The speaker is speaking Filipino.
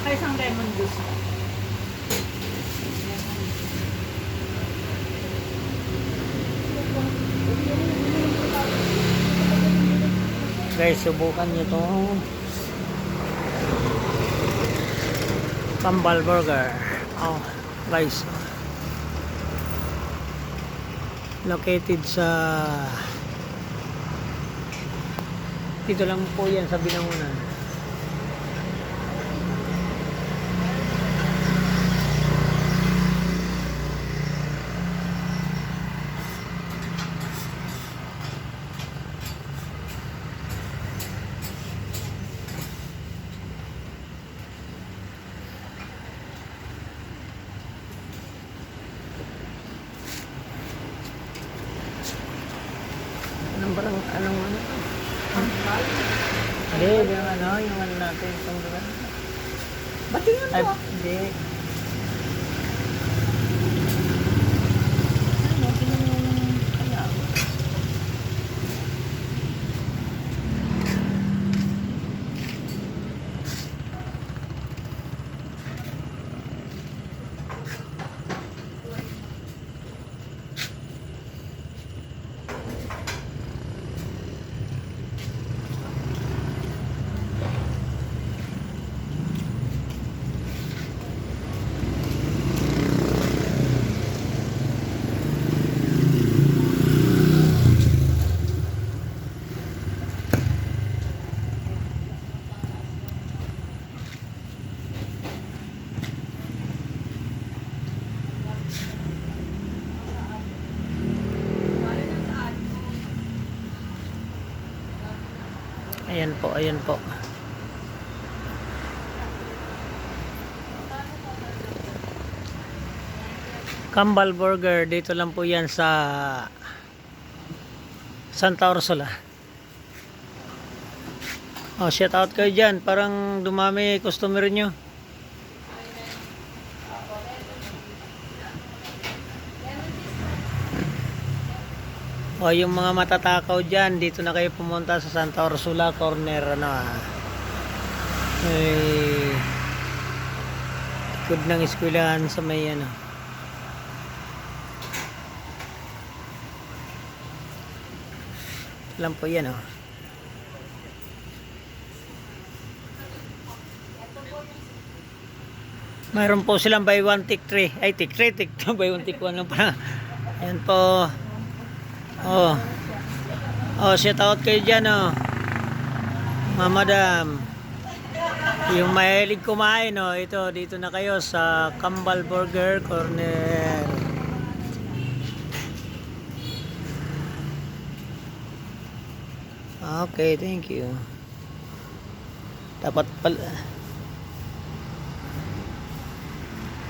Ay, isang lemon juice. Guys, subukan nyo itong Kambal Burger. Oh, guys. Located sa dito lang po yan sa Binangonan. Anong ano? Hindi, yung ano, yung ano natin, itong lugar. Ba't yun Ay, mo? hindi. Ano, pinanong kaya? Ayan po, ayan po. Kambal Burger, dito lang po yan sa Santa Ursula. Oh, shout out kayo dyan. Parang dumami customer nyo. O yung mga matatakaw dyan, dito na kayo pumunta sa Santa Ursula corner, ano ay likod ng eskwelahan sa may ano. Ito lang po yan mayroon po silang buy one take 3, ay take 3, take 2, buy one take 1 lang pala. Ayan po. Shout out kayo dyan mga madam. Yung mahilig kumain ito, dito na kayo sa Kambal Burger Corner. Okay, thank you. Dapat pala